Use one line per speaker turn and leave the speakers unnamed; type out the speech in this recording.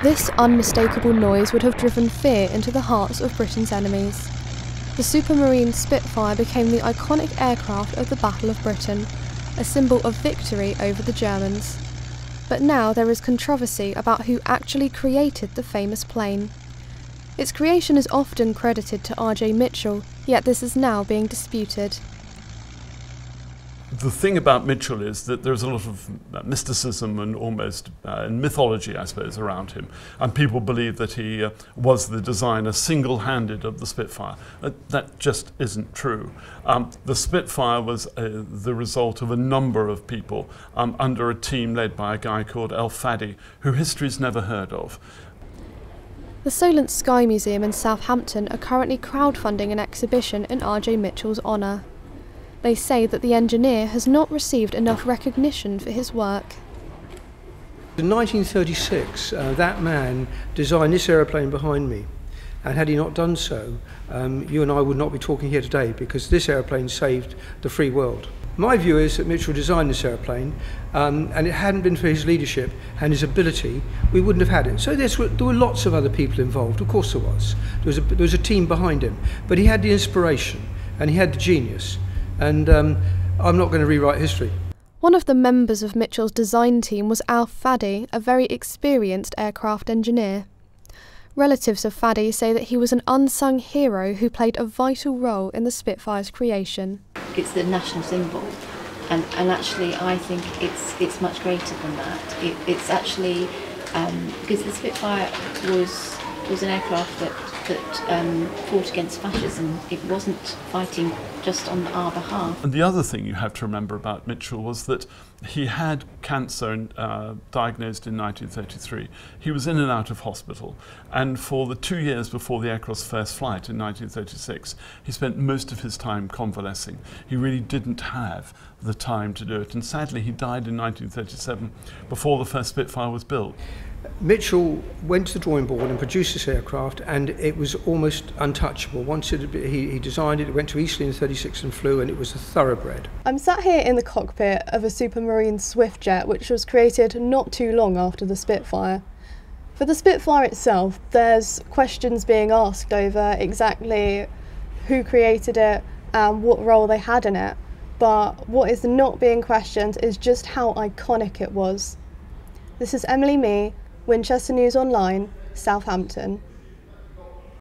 This unmistakable noise would have driven fear into the hearts of Britain's enemies. The Supermarine Spitfire became the iconic aircraft of the Battle of Britain, a symbol of victory over the Germans. But now there is controversy about who actually created the famous plane. Its creation is often credited to R.J. Mitchell, yet this is now being disputed.
The thing about Mitchell is that there's a lot of mysticism and almost mythology, I suppose, around him. And people believe that he was the designer single-handed of the Spitfire. That just isn't true. The Spitfire was the result of a number of people under a team led by a guy called El Fadi, who history's never heard of.
The Solent Sky Museum in Southampton are currently crowdfunding an exhibition in R.J. Mitchell's honour. They say that the engineer has not received enough recognition for his work.
In 1936, that man designed this aeroplane behind me, and had he not done so, you and I would not be talking here today, because this aeroplane saved the free world. My view is that Mitchell designed this aeroplane, and it hadn't been for his leadership and his ability, we wouldn't have had it. So there were lots of other people involved, of course there was. There was a team behind him, but he had the inspiration and he had the genius. And I'm not going to rewrite history.
One of the members of Mitchell's design team was Al Fadi, a very experienced aircraft engineer. Relatives of Fadi say that he was an unsung hero who played a vital role in the Spitfire's creation.
It's the national symbol, and actually I think it's much greater than that. It's actually, because the Spitfire was an aircraft that fought against fascism. It wasn't fighting just on our behalf.
And the other thing you have to remember about Mitchell was that he had cancer diagnosed in 1933. He was in and out of hospital, and for the 2 years before the aircraft's first flight in 1936, he spent most of his time convalescing. He really didn't have the time to do it, and sadly he died in 1937 before the first Spitfire was built.
Mitchell went to the drawing board and produced this aircraft, and it was almost untouchable. Once he designed it, it went to Eastleigh in 36 and flew, and it was a thoroughbred.
I'm sat here in the cockpit of a Supermarine Swiftjet, which was created not too long after the Spitfire. For the Spitfire itself, there's questions being asked over exactly who created it and what role they had in it. But what is not being questioned is just how iconic it was. This is Emily Mee, Winchester News Online, Southampton.